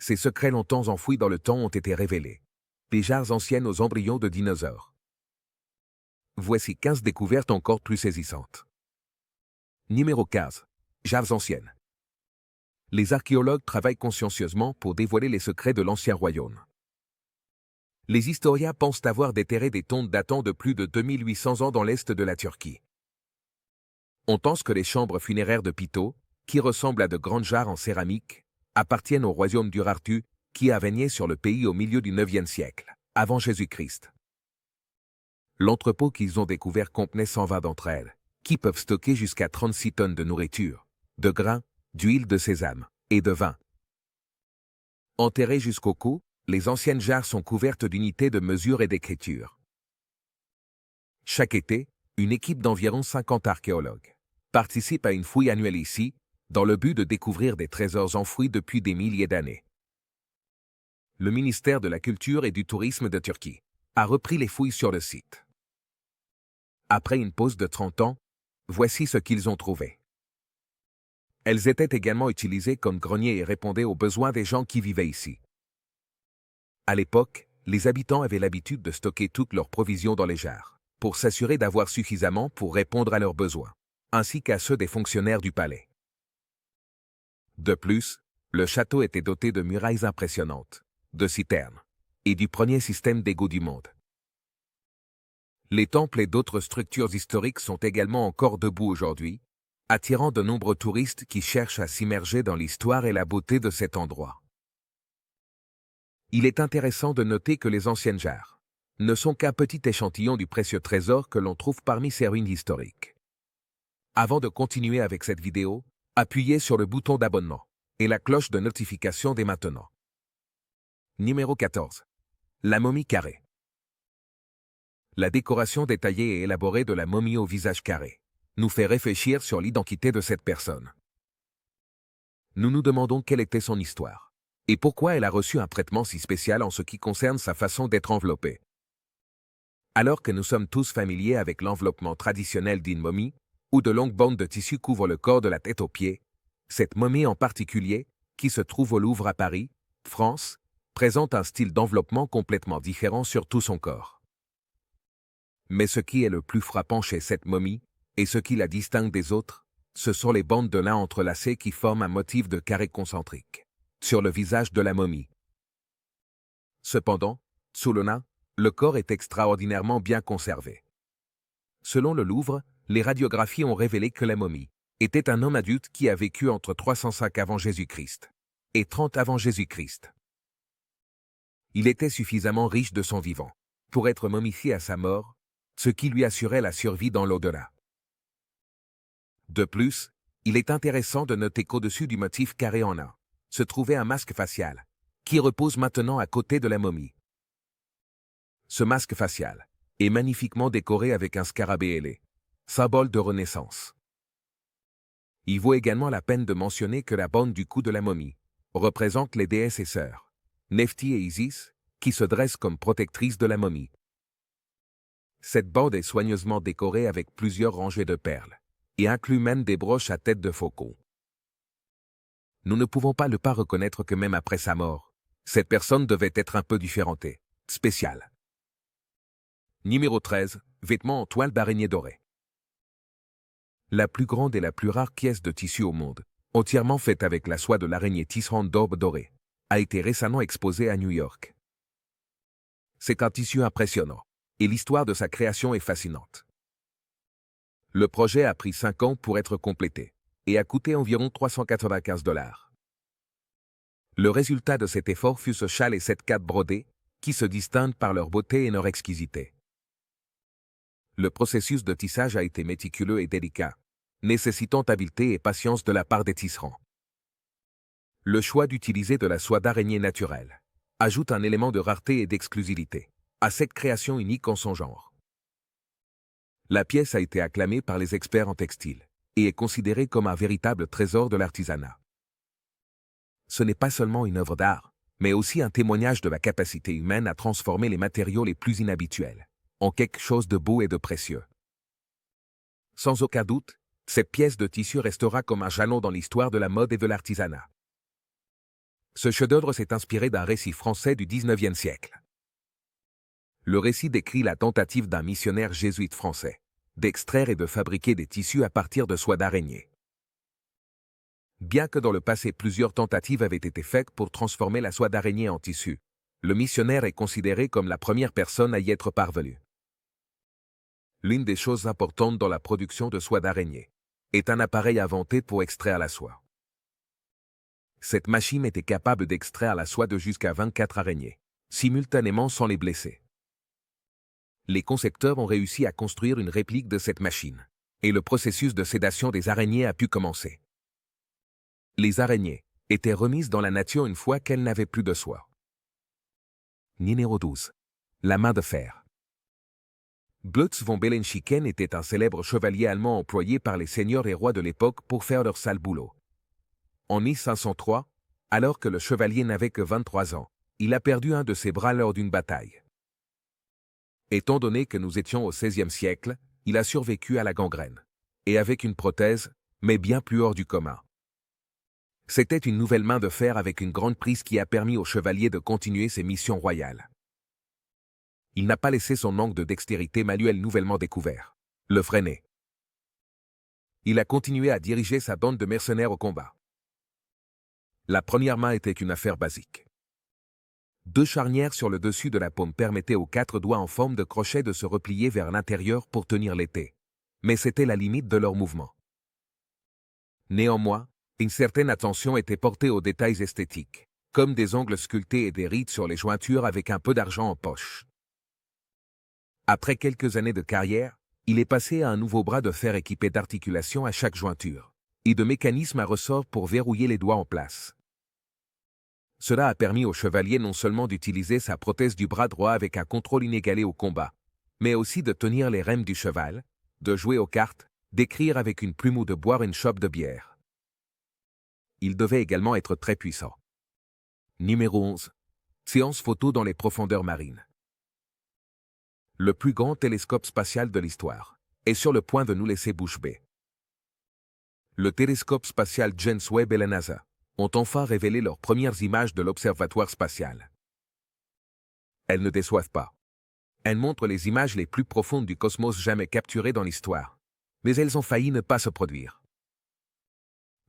Ces secrets longtemps enfouis dans le temps ont été révélés. Des jarres anciennes aux embryons de dinosaures. Voici 15 découvertes encore plus saisissantes. Numéro 15. Jarres anciennes. Les archéologues travaillent consciencieusement pour dévoiler les secrets de l'ancien royaume. Les historiens pensent avoir déterré des tombes datant de plus de 2800 ans dans l'est de la Turquie. On pense que les chambres funéraires de Pito, qui ressemblent à de grandes jarres en céramique, appartiennent au royaume d'Urartu, qui a régné sur le pays au milieu du IXe siècle, avant Jésus-Christ. L'entrepôt qu'ils ont découvert contenait 120 d'entre elles, qui peuvent stocker jusqu'à 36 tonnes de nourriture, de grains, d'huile de sésame et de vin. Enterrées jusqu'au cou, les anciennes jarres sont couvertes d'unités de mesure et d'écriture. Chaque été, une équipe d'environ 50 archéologues participe à une fouille annuelle ici, dans le but de découvrir des trésors enfouis depuis des milliers d'années. Le ministère de la Culture et du Tourisme de Turquie a repris les fouilles sur le site. Après une pause de 30 ans, voici ce qu'ils ont trouvé. Elles étaient également utilisées comme greniers et répondaient aux besoins des gens qui vivaient ici. À l'époque, les habitants avaient l'habitude de stocker toutes leurs provisions dans les jarres, pour s'assurer d'avoir suffisamment pour répondre à leurs besoins, ainsi qu'à ceux des fonctionnaires du palais. De plus, le château était doté de murailles impressionnantes, de citernes, et du premier système d'égouts du monde. Les temples et d'autres structures historiques sont également encore debout aujourd'hui, attirant de nombreux touristes qui cherchent à s'immerger dans l'histoire et la beauté de cet endroit. Il est intéressant de noter que les anciennes jarres ne sont qu'un petit échantillon du précieux trésor que l'on trouve parmi ces ruines historiques. Avant de continuer avec cette vidéo, appuyez sur le bouton d'abonnement et la cloche de notification dès maintenant. Numéro 14. La momie carrée. La décoration détaillée et élaborée de la momie au visage carré nous fait réfléchir sur l'identité de cette personne. Nous nous demandons quelle était son histoire et pourquoi elle a reçu un traitement si spécial en ce qui concerne sa façon d'être enveloppée. Alors que nous sommes tous familiers avec l'enveloppement traditionnel d'une momie, où de longues bandes de tissu couvrent le corps de la tête aux pieds, cette momie en particulier, qui se trouve au Louvre à Paris, France, présente un style d'enveloppement complètement différent sur tout son corps. Mais ce qui est le plus frappant chez cette momie, et ce qui la distingue des autres, ce sont les bandes de lin entrelacées qui forment un motif de carré concentrique sur le visage de la momie. Cependant, sous le lin, le corps est extraordinairement bien conservé. Selon le Louvre, les radiographies ont révélé que la momie était un homme adulte qui a vécu entre 305 avant Jésus-Christ et 30 avant Jésus-Christ. Il était suffisamment riche de son vivant pour être momifié à sa mort, ce qui lui assurait la survie dans l'au-delà. De plus, il est intéressant de noter qu'au-dessus du motif carré en lin se trouvait un masque facial, qui repose maintenant à côté de la momie. Ce masque facial est magnifiquement décoré avec un scarabée ailé, symbole de renaissance. Il vaut également la peine de mentionner que la bande du cou de la momie représente les déesses et sœurs, Nephti et Isis, qui se dressent comme protectrices de la momie. Cette bande est soigneusement décorée avec plusieurs rangées de perles, et inclut même des broches à tête de faucon. Nous ne pouvons pas ne pas reconnaître que même après sa mort, cette personne devait être un peu différente, spéciale. Numéro 13. Vêtements en toile d'araignée dorée. La plus grande et la plus rare pièce de tissu au monde, entièrement faite avec la soie de l'araignée tisserande d'aube dorée, a été récemment exposée à New York. C'est un tissu impressionnant, et l'histoire de sa création est fascinante. Le projet a pris 5 ans pour être complété, et a coûté environ $395. Le résultat de cet effort fut ce châle et cette cape brodée, qui se distinguent par leur beauté et leur exquisité. Le processus de tissage a été méticuleux et délicat, nécessitant habileté et patience de la part des tisserands. Le choix d'utiliser de la soie d'araignée naturelle ajoute un élément de rareté et d'exclusivité à cette création unique en son genre. La pièce a été acclamée par les experts en textile et est considérée comme un véritable trésor de l'artisanat. Ce n'est pas seulement une œuvre d'art, mais aussi un témoignage de la capacité humaine à transformer les matériaux les plus inhabituels en quelque chose de beau et de précieux. Sans aucun doute, cette pièce de tissu restera comme un jalon dans l'histoire de la mode et de l'artisanat. Ce chef-d'œuvre s'est inspiré d'un récit français du XIXe siècle. Le récit décrit la tentative d'un missionnaire jésuite français d'extraire et de fabriquer des tissus à partir de soie d'araignée. Bien que dans le passé plusieurs tentatives avaient été faites pour transformer la soie d'araignée en tissu, le missionnaire est considéré comme la première personne à y être parvenu. L'une des choses importantes dans la production de soie d'araignée est un appareil inventé pour extraire la soie. Cette machine était capable d'extraire la soie de jusqu'à 24 araignées, simultanément sans les blesser. Les concepteurs ont réussi à construire une réplique de cette machine, et le processus de sédation des araignées a pu commencer. Les araignées étaient remises dans la nature une fois qu'elles n'avaient plus de soie. Numéro 12. La main de fer. Glutz von Bellenschicken était un célèbre chevalier allemand employé par les seigneurs et rois de l'époque pour faire leur sale boulot. En 1503, alors que le chevalier n'avait que 23 ans, il a perdu un de ses bras lors d'une bataille. Étant donné que nous étions au XVIe siècle, il a survécu à la gangrène, et avec une prothèse, mais bien plus hors du commun. C'était une nouvelle main de fer avec une grande prise qui a permis au chevalier de continuer ses missions royales. Il n'a pas laissé son manque de dextérité manuelle nouvellement découvert le freiner. Il a continué à diriger sa bande de mercenaires au combat. La première main était une affaire basique. 2 charnières sur le dessus de la paume permettaient aux 4 doigts en forme de crochet de se replier vers l'intérieur pour tenir l'épée. Mais c'était la limite de leur mouvement. Néanmoins, une certaine attention était portée aux détails esthétiques, comme des ongles sculptés et des rides sur les jointures avec un peu d'argent en poche. Après quelques années de carrière, il est passé à un nouveau bras de fer équipé d'articulations à chaque jointure, et de mécanismes à ressort pour verrouiller les doigts en place. Cela a permis au chevalier non seulement d'utiliser sa prothèse du bras droit avec un contrôle inégalé au combat, mais aussi de tenir les rênes du cheval, de jouer aux cartes, d'écrire avec une plume ou de boire une chope de bière. Il devait également être très puissant. Numéro 11. Séance photo dans les profondeurs marines. Le plus grand télescope spatial de l'histoire est sur le point de nous laisser bouche bée. Le télescope spatial James Webb et la NASA ont enfin révélé leurs premières images de l'observatoire spatial. Elles ne déçoivent pas. Elles montrent les images les plus profondes du cosmos jamais capturées dans l'histoire, mais elles ont failli ne pas se produire.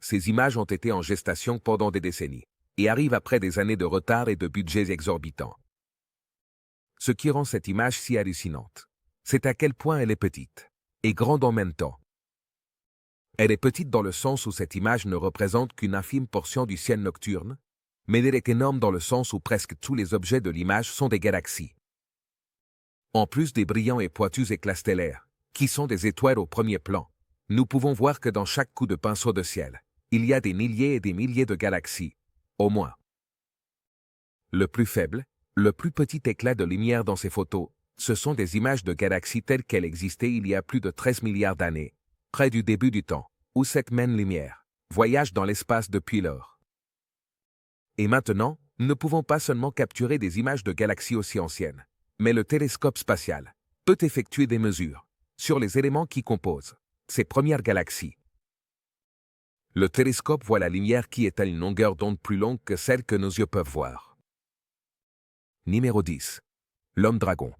Ces images ont été en gestation pendant des décennies, et arrivent après des années de retard et de budgets exorbitants. Ce qui rend cette image si hallucinante, c'est à quel point elle est petite, et grande en même temps. Elle est petite dans le sens où cette image ne représente qu'une infime portion du ciel nocturne, mais elle est énorme dans le sens où presque tous les objets de l'image sont des galaxies. En plus des brillants et pointus éclats stellaires, qui sont des étoiles au premier plan, nous pouvons voir que dans chaque coup de pinceau de ciel, il y a des milliers et des milliers de galaxies, au moins. Le plus faible, le plus petit éclat de lumière dans ces photos, ce sont des images de galaxies telles qu'elles existaient il y a plus de 13 milliards d'années, près du début du temps, où cette même lumière voyage dans l'espace depuis lors. Et maintenant, nous ne pouvons pas seulement capturer des images de galaxies aussi anciennes, mais le télescope spatial peut effectuer des mesures sur les éléments qui composent ces premières galaxies. Le télescope voit la lumière qui est à une longueur d'onde plus longue que celle que nos yeux peuvent voir. Numéro 10. L'homme-dragon.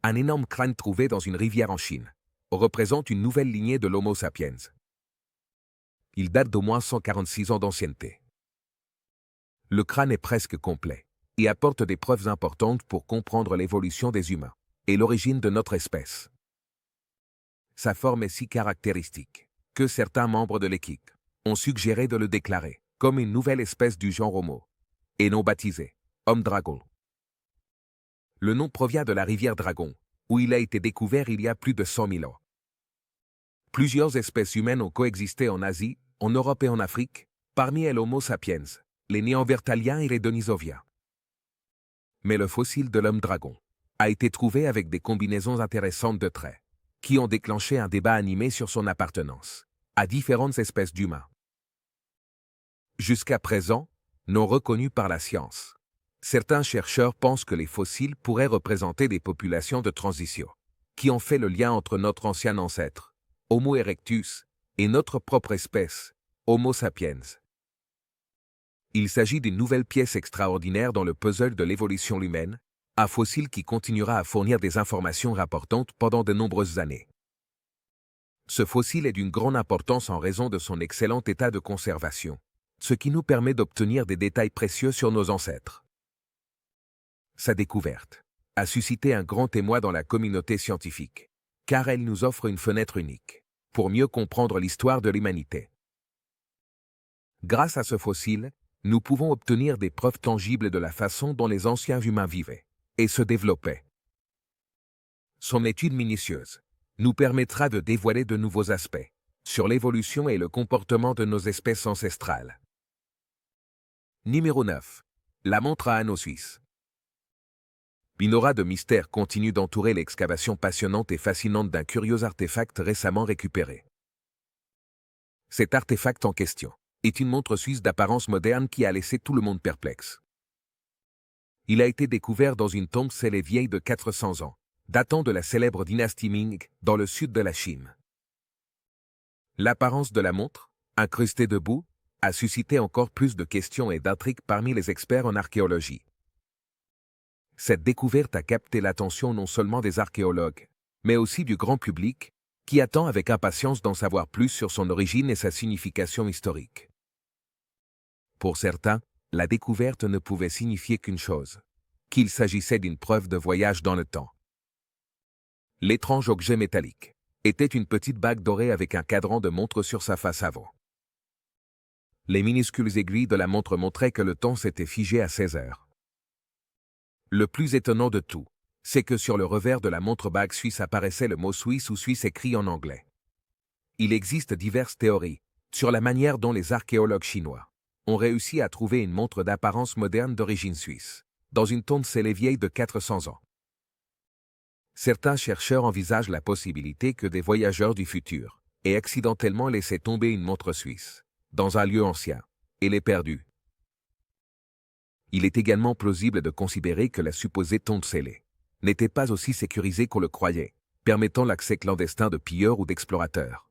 Un énorme crâne trouvé dans une rivière en Chine représente une nouvelle lignée de l'Homo sapiens. Il date d'au moins 146 ans d'ancienneté. Le crâne est presque complet et apporte des preuves importantes pour comprendre l'évolution des humains et l'origine de notre espèce. Sa forme est si caractéristique que certains membres de l'équipe ont suggéré de le déclarer comme une nouvelle espèce du genre Homo, et non baptisé homme-dragon. Le nom provient de la rivière Dragon, où il a été découvert il y a plus de 100 000 ans. Plusieurs espèces humaines ont coexisté en Asie, en Europe et en Afrique, parmi elles Homo sapiens, les Néandertaliens et les Denisoviens. Mais le fossile de l'homme-dragon a été trouvé avec des combinaisons intéressantes de traits, qui ont déclenché un débat animé sur son appartenance à différentes espèces d'humains. Jusqu'à présent, non reconnus par la science, certains chercheurs pensent que les fossiles pourraient représenter des populations de transition, qui ont fait le lien entre notre ancien ancêtre, Homo erectus, et notre propre espèce, Homo sapiens. Il s'agit d'une nouvelle pièce extraordinaire dans le puzzle de l'évolution humaine, un fossile qui continuera à fournir des informations rapportantes pendant de nombreuses années. Ce fossile est d'une grande importance en raison de son excellent état de conservation, ce qui nous permet d'obtenir des détails précieux sur nos ancêtres. Sa découverte a suscité un grand émoi dans la communauté scientifique, car elle nous offre une fenêtre unique pour mieux comprendre l'histoire de l'humanité. Grâce à ce fossile, nous pouvons obtenir des preuves tangibles de la façon dont les anciens humains vivaient et se développaient. Son étude minutieuse nous permettra de dévoiler de nouveaux aspects sur l'évolution et le comportement de nos espèces ancestrales. Numéro 9. La montre à anneaux suisse. Une aura de mystère continue d'entourer l'excavation passionnante et fascinante d'un curieux artefact récemment récupéré. Cet artefact en question est une montre suisse d'apparence moderne qui a laissé tout le monde perplexe. Il a été découvert dans une tombe scellée vieille de 400 ans, datant de la célèbre dynastie Ming, dans le sud de la Chine. L'apparence de la montre, incrustée de boue, a suscité encore plus de questions et d'intrigues parmi les experts en archéologie. Cette découverte a capté l'attention non seulement des archéologues, mais aussi du grand public, qui attend avec impatience d'en savoir plus sur son origine et sa signification historique. Pour certains, la découverte ne pouvait signifier qu'une chose, qu'il s'agissait d'une preuve de voyage dans le temps. L'étrange objet métallique était une petite bague dorée avec un cadran de montre sur sa face avant. Les minuscules aiguilles de la montre montraient que le temps s'était figé à 16 heures. Le plus étonnant de tout, c'est que sur le revers de la montre bague suisse apparaissait le mot suisse ou suisse écrit en anglais. Il existe diverses théories sur la manière dont les archéologues chinois ont réussi à trouver une montre d'apparence moderne d'origine suisse, dans une tombe scellée vieille de 400 ans. Certains chercheurs envisagent la possibilité que des voyageurs du futur aient accidentellement laissé tomber une montre suisse, dans un lieu ancien, et l'aient perdue. Il est également plausible de considérer que la supposée tombe scellée n'était pas aussi sécurisée qu'on le croyait, permettant l'accès clandestin de pilleurs ou d'explorateurs.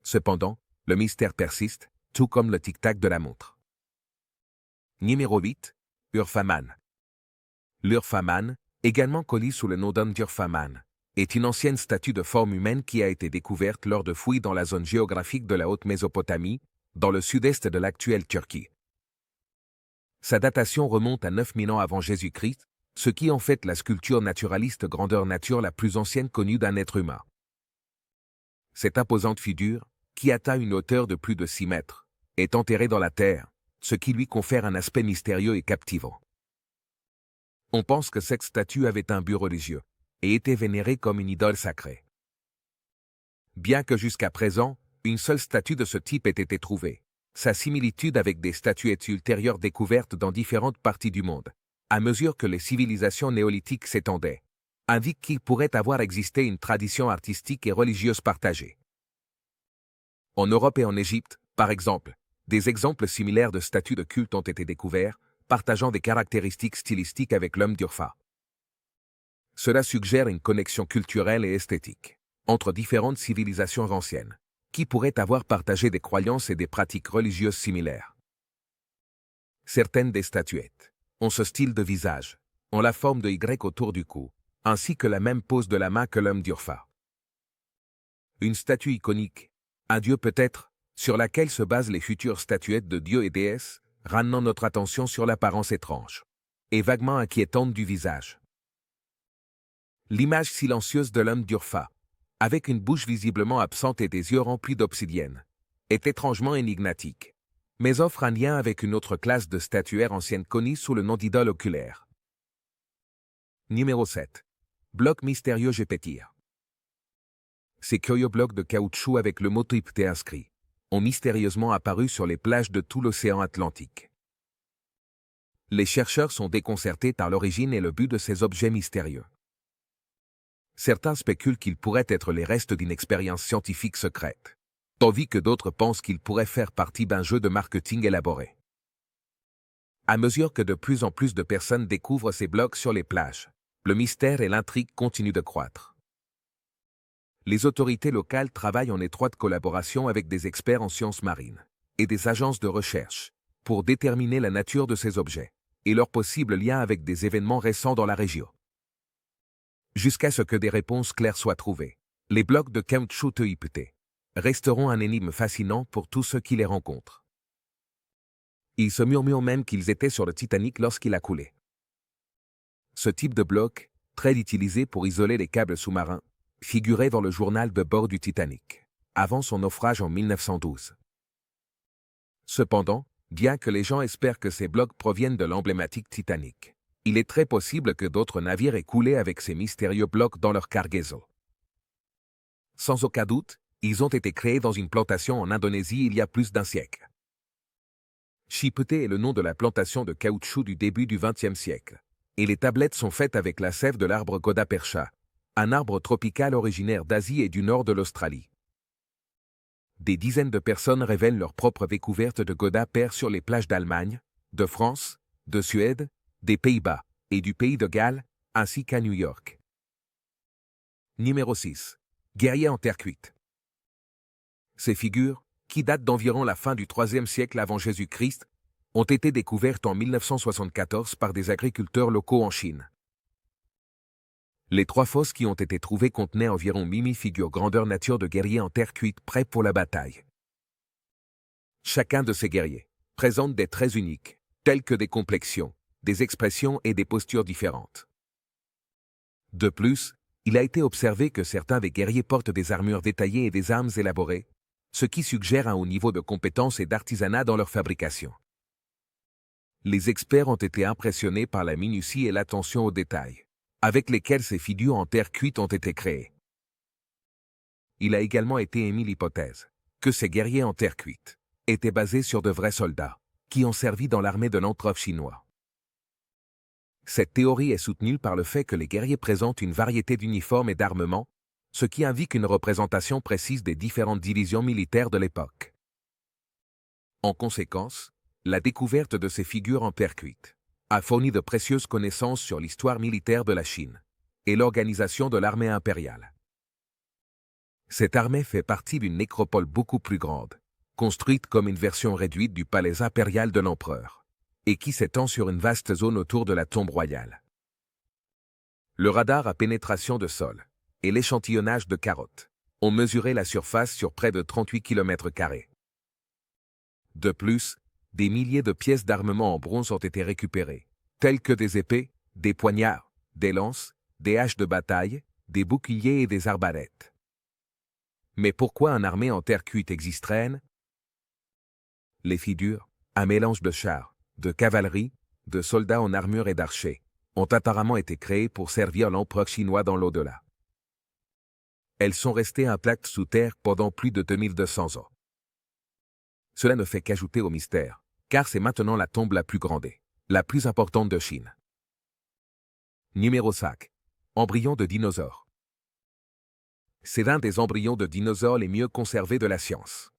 Cependant, le mystère persiste, tout comme le tic-tac de la montre. Numéro 8. Urfaman. L'Urfaman, également connu sous le nom d'Undurfaman, est une ancienne statue de forme humaine qui a été découverte lors de fouilles dans la zone géographique de la Haute-Mésopotamie, dans le sud-est de l'actuelle Turquie. Sa datation remonte à 9000 ans avant Jésus-Christ, ce qui en fait la sculpture naturaliste grandeur nature la plus ancienne connue d'un être humain. Cette imposante figure, qui atteint une hauteur de plus de 6 mètres, est enterrée dans la terre, ce qui lui confère un aspect mystérieux et captivant. On pense que cette statue avait un but religieux et était vénérée comme une idole sacrée. Bien que jusqu'à présent, une seule statue de ce type ait été trouvée, sa similitude avec des statuettes ultérieures découvertes dans différentes parties du monde, à mesure que les civilisations néolithiques s'étendaient, indique qu'il pourrait avoir existé une tradition artistique et religieuse partagée. En Europe et en Égypte, par exemple, des exemples similaires de statues de culte ont été découverts, partageant des caractéristiques stylistiques avec l'homme d'Urfa. Cela suggère une connexion culturelle et esthétique entre différentes civilisations anciennes, qui pourraient avoir partagé des croyances et des pratiques religieuses similaires. Certaines des statuettes ont ce style de visage, ont la forme de Y autour du cou, ainsi que la même pose de la main que l'homme d'Urfa. Une statue iconique, un dieu peut-être, sur laquelle se basent les futures statuettes de dieux et déesses, ramenant notre attention sur l'apparence étrange et vaguement inquiétante du visage. L'image silencieuse de l'homme d'Urfa, avec une bouche visiblement absente et des yeux remplis d'obsidienne, est étrangement énigmatique, mais offre un lien avec une autre classe de statuaires anciennes connues sous le nom d'idole oculaire. Numéro 7. Bloc mystérieux Gépetir. Ces curieux blocs de caoutchouc avec le mot Typté inscrit ont mystérieusement apparu sur les plages de tout l'océan Atlantique. Les chercheurs sont déconcertés par l'origine et le but de ces objets mystérieux. Certains spéculent qu'ils pourraient être les restes d'une expérience scientifique secrète, tandis que d'autres pensent qu'ils pourraient faire partie d'un jeu de marketing élaboré. À mesure que de plus en plus de personnes découvrent ces blocs sur les plages, le mystère et l'intrigue continuent de croître. Les autorités locales travaillent en étroite collaboration avec des experts en sciences marines et des agences de recherche pour déterminer la nature de ces objets et leur possible lien avec des événements récents dans la région. Jusqu'à ce que des réponses claires soient trouvées, les blocs de caoutchouc TIPT resteront un énigme fascinant pour tous ceux qui les rencontrent. Il se murmure même qu'ils étaient sur le Titanic lorsqu'il a coulé. Ce type de bloc, très utilisé pour isoler les câbles sous-marins, figurait dans le journal de bord du Titanic, avant son naufrage en 1912. Cependant, bien que les gens espèrent que ces blocs proviennent de l'emblématique Titanic, il est très possible que d'autres navires aient coulé avec ces mystérieux blocs dans leur cargaison. Sans aucun doute, ils ont été créés dans une plantation en Indonésie il y a plus d'un siècle. Chipete est le nom de la plantation de caoutchouc du début du XXe siècle, et les tablettes sont faites avec la sève de l'arbre Goda percha, un arbre tropical originaire d'Asie et du nord de l'Australie. Des dizaines de personnes révèlent leur propre découverte de Goda per sur les plages d'Allemagne, de France, de Suède, des Pays-Bas et du pays de Galles, ainsi qu'à New York. Numéro 6. Guerriers en terre cuite. Ces figures, qui datent d'environ la fin du IIIe siècle avant Jésus-Christ, ont été découvertes en 1974 par des agriculteurs locaux en Chine. Les 3 fosses qui ont été trouvées contenaient environ 1000 figures grandeur nature de guerriers en terre cuite prêts pour la bataille. Chacun de ces guerriers présente des traits uniques, tels que des complexions, des expressions et des postures différentes. De plus, il a été observé que certains des guerriers portent des armures détaillées et des armes élaborées, ce qui suggère un haut niveau de compétence et d'artisanat dans leur fabrication. Les experts ont été impressionnés par la minutie et l'attention aux détails, avec lesquels ces figures en terre cuite ont été créées. Il a également été émis l'hypothèse que ces guerriers en terre cuite étaient basés sur de vrais soldats, qui ont servi dans l'armée de l'empereur chinois. Cette théorie est soutenue par le fait que les guerriers présentent une variété d'uniformes et d'armements, ce qui indique une représentation précise des différentes divisions militaires de l'époque. En conséquence, la découverte de ces figures en terre cuite a fourni de précieuses connaissances sur l'histoire militaire de la Chine et l'organisation de l'armée impériale. Cette armée fait partie d'une nécropole beaucoup plus grande, construite comme une version réduite du palais impérial de l'empereur, et qui s'étend sur une vaste zone autour de la tombe royale. Le radar à pénétration de sol et l'échantillonnage de carottes ont mesuré la surface sur près de 38 km². De plus, des milliers de pièces d'armement en bronze ont été récupérées, telles que des épées, des poignards, des lances, des haches de bataille, des boucliers et des arbalètes. Mais pourquoi une armée en terre cuite existerait-elle? Les figures, un mélange de chars, de cavalerie, de soldats en armure et d'archers, ont apparemment été créées pour servir l'empereur chinois dans l'au-delà. Elles sont restées intactes sous terre pendant plus de 2200 ans. Cela ne fait qu'ajouter au mystère, car c'est maintenant la tombe la plus grande, la plus importante de Chine. Numéro 5. Embryon de dinosaure. C'est l'un des embryons de dinosaures les mieux conservés de la science.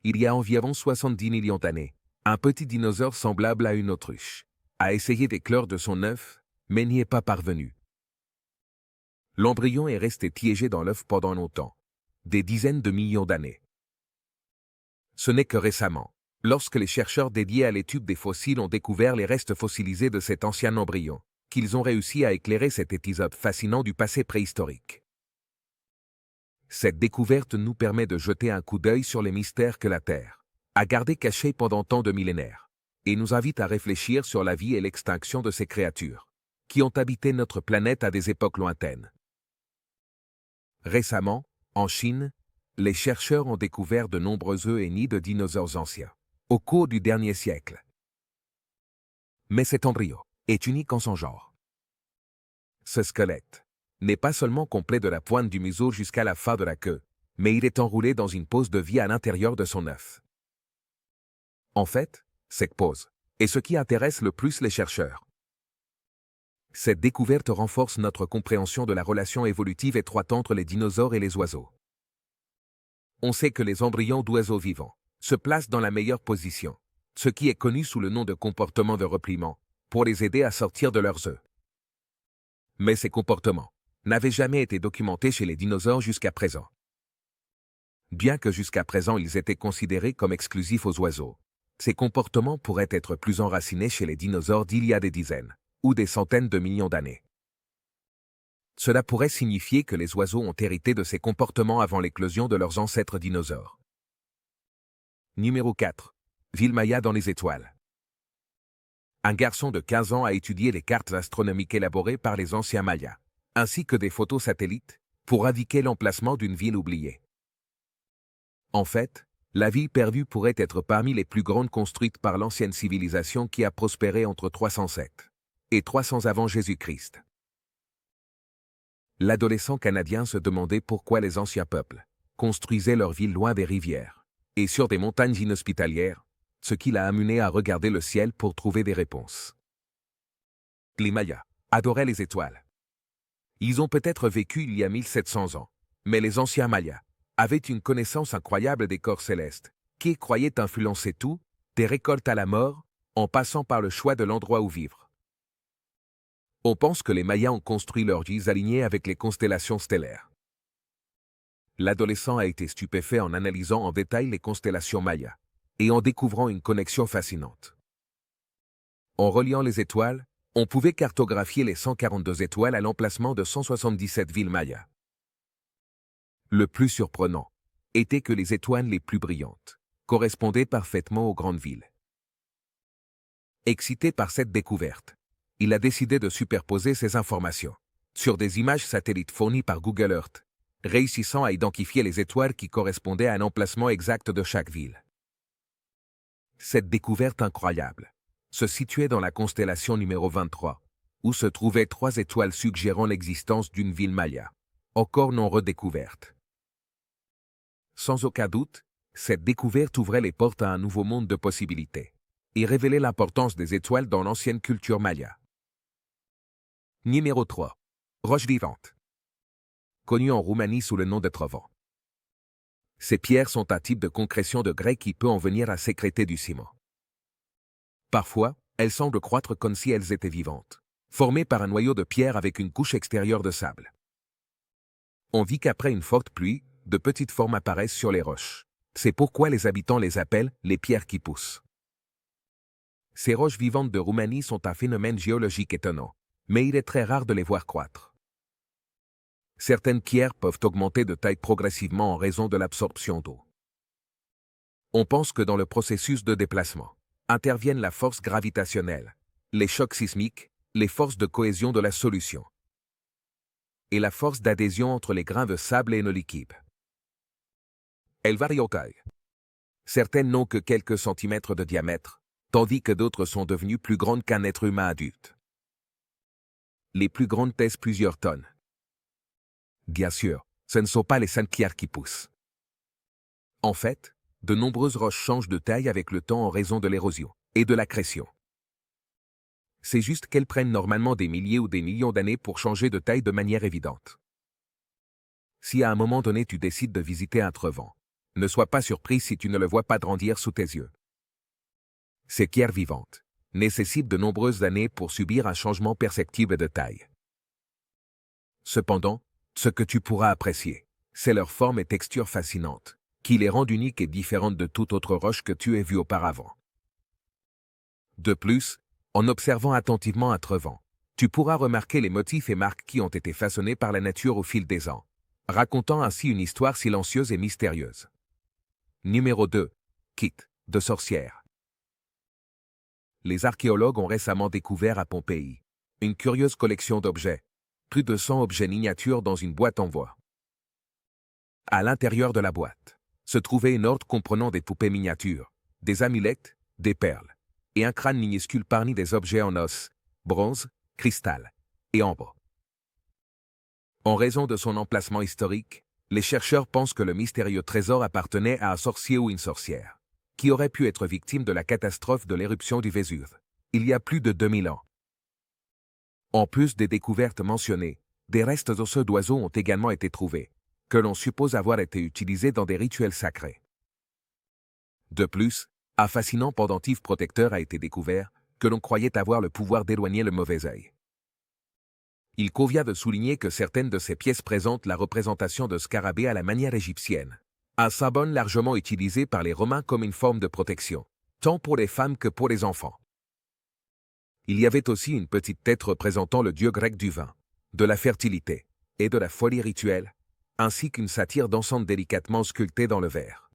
Il y a environ 70 millions d'années, un petit dinosaure semblable à une autruche a essayé d'éclore de son œuf, mais n'y est pas parvenu. L'embryon est resté piégé dans l'œuf pendant longtemps, des dizaines de millions d'années. Ce n'est que récemment, lorsque les chercheurs dédiés à l'étude des fossiles ont découvert les restes fossilisés de cet ancien embryon, qu'ils ont réussi à éclairer cet épisode fascinant du passé préhistorique. Cette découverte nous permet de jeter un coup d'œil sur les mystères que la Terre a gardés cachés pendant tant de millénaires, et nous invite à réfléchir sur la vie et l'extinction de ces créatures, qui ont habité notre planète à des époques lointaines. Récemment, en Chine, les chercheurs ont découvert de nombreux œufs et nids de dinosaures anciens, au cours du dernier siècle. Mais cet embryon est unique en son genre. Ce squelette n'est pas seulement complet de la pointe du museau jusqu'à la fin de la queue, mais il est enroulé dans une pose de vie à l'intérieur de son œuf. En fait, cette pose est ce qui intéresse le plus les chercheurs. Cette découverte renforce notre compréhension de la relation évolutive étroite entre les dinosaures et les oiseaux. On sait que les embryons d'oiseaux vivants se placent dans la meilleure position, ce qui est connu sous le nom de comportement de repliement, pour les aider à sortir de leurs œufs. Mais ces comportements n'avaient jamais été documentés chez les dinosaures jusqu'à présent. Bien que jusqu'à présent ils étaient considérés comme exclusifs aux oiseaux, Ces comportements pourraient être plus enracinés chez les dinosaures d'il y a des dizaines ou des centaines de millions d'années. Cela pourrait signifier que les oiseaux ont hérité de ces comportements avant l'éclosion de leurs ancêtres dinosaures. Numéro 4. Ville Maya dans les étoiles. Un garçon de 15 ans a étudié les cartes astronomiques élaborées par les anciens Mayas, ainsi que des photos satellites, pour indiquer l'emplacement d'une ville oubliée. En fait, la ville perdue pourrait être parmi les plus grandes construites par l'ancienne civilisation qui a prospéré entre 307 et 300 avant Jésus-Christ. L'adolescent canadien se demandait pourquoi les anciens peuples construisaient leurs villes loin des rivières et sur des montagnes inhospitalières, ce qui l'a amené à regarder le ciel pour trouver des réponses. Les Mayas adoraient les étoiles. Ils ont peut-être vécu il y a 1700 ans, mais les anciens Mayas avaient une connaissance incroyable des corps célestes, qui croyaient influencer tout, des récoltes à la mort, en passant par le choix de l'endroit où vivre. On pense que les Mayas ont construit leurs vies alignées avec les constellations stellaires. L'adolescent a été stupéfait en analysant en détail les constellations mayas et en découvrant une connexion fascinante. En reliant les étoiles, on pouvait cartographier les 142 étoiles à l'emplacement de 177 villes mayas. Le plus surprenant était que les étoiles les plus brillantes correspondaient parfaitement aux grandes villes. Excité par cette découverte, il a décidé de superposer ces informations sur des images satellites fournies par Google Earth, réussissant à identifier les étoiles qui correspondaient à un emplacement exact de chaque ville. Cette découverte incroyable se situait dans la constellation numéro 23, où se trouvaient 3 étoiles suggérant l'existence d'une ville maya, encore non redécouverte. Sans aucun doute, cette découverte ouvrait les portes à un nouveau monde de possibilités et révélait l'importance des étoiles dans l'ancienne culture maya. Numéro 3. Roches vivantes. Connues en Roumanie sous le nom de trovant. Ces pierres sont un type de concrétion de grès qui peut en venir à sécréter du ciment. Parfois, elles semblent croître comme si elles étaient vivantes, formées par un noyau de pierre avec une couche extérieure de sable. On dit qu'après une forte pluie, de petites formes apparaissent sur les roches. C'est pourquoi les habitants les appellent les pierres qui poussent. Ces roches vivantes de Roumanie sont un phénomène géologique étonnant, mais il est très rare de les voir croître. Certaines pierres peuvent augmenter de taille progressivement en raison de l'absorption d'eau. On pense que dans le processus de déplacement interviennent la force gravitationnelle, les chocs sismiques, les forces de cohésion de la solution et la force d'adhésion entre les grains de sable et nos liquides. Elles varient en taille. Certaines n'ont que quelques centimètres de diamètre, tandis que d'autres sont devenues plus grandes qu'un être humain adulte. Les plus grandes pèsent plusieurs tonnes. Bien sûr, ce ne sont pas les seules pierres qui poussent. En fait, de nombreuses roches changent de taille avec le temps en raison de l'érosion et de l'accrétion. C'est juste qu'elles prennent normalement des milliers ou des millions d'années pour changer de taille de manière évidente. Si à un moment donné tu décides de visiter un trovant, ne sois pas surpris si tu ne le vois pas grandir sous tes yeux. Ces pierres vivantes nécessitent de nombreuses années pour subir un changement perceptible de taille. Cependant, ce que tu pourras apprécier, c'est leur forme et texture fascinante, qui les rendent uniques et différentes de toute autre roche que tu aies vue auparavant. De plus, en observant attentivement un trovant, tu pourras remarquer les motifs et marques qui ont été façonnés par la nature au fil des ans, racontant ainsi une histoire silencieuse et mystérieuse. Numéro 2. Kit de sorcière. Les archéologues ont récemment découvert à Pompéi une curieuse collection d'objets, plus de 100 objets miniatures dans une boîte en bois. À l'intérieur de la boîte se trouvait une horde comprenant des poupées miniatures, des amulettes, des perles, et un crâne minuscule parmi des objets en os, bronze, cristal et ambre. En raison de son emplacement historique, les chercheurs pensent que le mystérieux trésor appartenait à un sorcier ou une sorcière, qui aurait pu être victime de la catastrophe de l'éruption du Vésuve, il y a plus de 2000 ans. En plus des découvertes mentionnées, des restes osseux d'oiseaux ont également été trouvés, que l'on suppose avoir été utilisés dans des rituels sacrés. De plus, un fascinant pendentif protecteur a été découvert, que l'on croyait avoir le pouvoir d'éloigner le mauvais œil. Il convient de souligner que certaines de ces pièces présentent la représentation de scarabées à la manière égyptienne, un symbole largement utilisé par les Romains comme une forme de protection, tant pour les femmes que pour les enfants. Il y avait aussi une petite tête représentant le dieu grec du vin, de la fertilité et de la folie rituelle, ainsi qu'une satyre dansante délicatement sculptée dans le verre.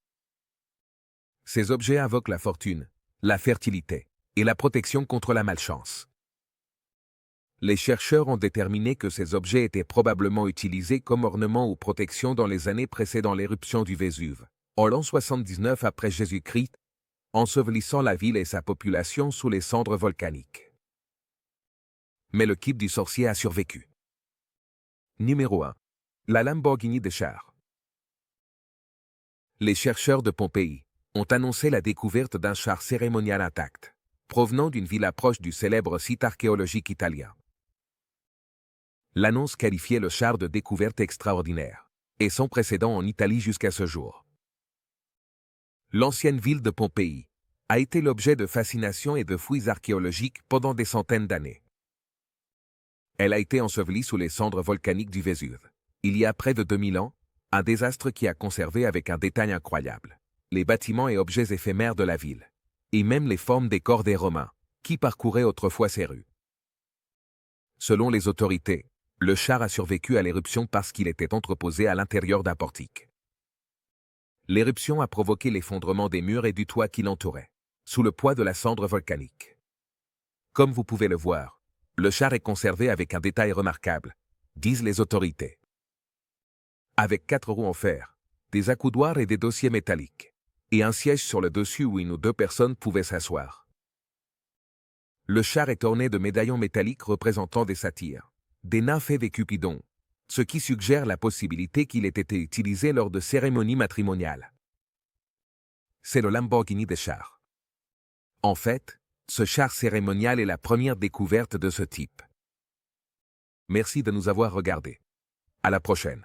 Ces objets invoquent la fortune, la fertilité et la protection contre la malchance. Les chercheurs ont déterminé que ces objets étaient probablement utilisés comme ornements ou protection dans les années précédant l'éruption du Vésuve, en l'an 79 après Jésus-Christ, ensevelissant la ville et sa population sous les cendres volcaniques. Mais le kit du sorcier a survécu. Numéro 1. La Lamborghini des chars. Les chercheurs de Pompéi ont annoncé la découverte d'un char cérémonial intact, provenant d'une villa proche du célèbre site archéologique italien. L'annonce qualifiait le char de découverte extraordinaire, et sans précédent en Italie jusqu'à ce jour. L'ancienne ville de Pompéi a été l'objet de fascination et de fouilles archéologiques pendant des centaines d'années. Elle a été ensevelie sous les cendres volcaniques du Vésuve, il y a près de 2000 ans, un désastre qui a conservé avec un détail incroyable les bâtiments et objets éphémères de la ville, et même les formes des corps des Romains, qui parcouraient autrefois ces rues. Selon les autorités, le char a survécu à l'éruption parce qu'il était entreposé à l'intérieur d'un portique. L'éruption a provoqué l'effondrement des murs et du toit qui l'entouraient, sous le poids de la cendre volcanique. Comme vous pouvez le voir, le char est conservé avec un détail remarquable, disent les autorités. Avec 4 roues en fer, des accoudoirs et des dossiers métalliques, et un siège sur le dessus où 1 ou 2 personnes pouvaient s'asseoir. Le char est orné de médaillons métalliques représentant des satyres, des nymphes et des cupidons, ce qui suggère la possibilité qu'il ait été utilisé lors de cérémonies matrimoniales. C'est le Lamborghini des chars. En fait, ce char cérémonial est la première découverte de ce type. Merci de nous avoir regardés. À la prochaine.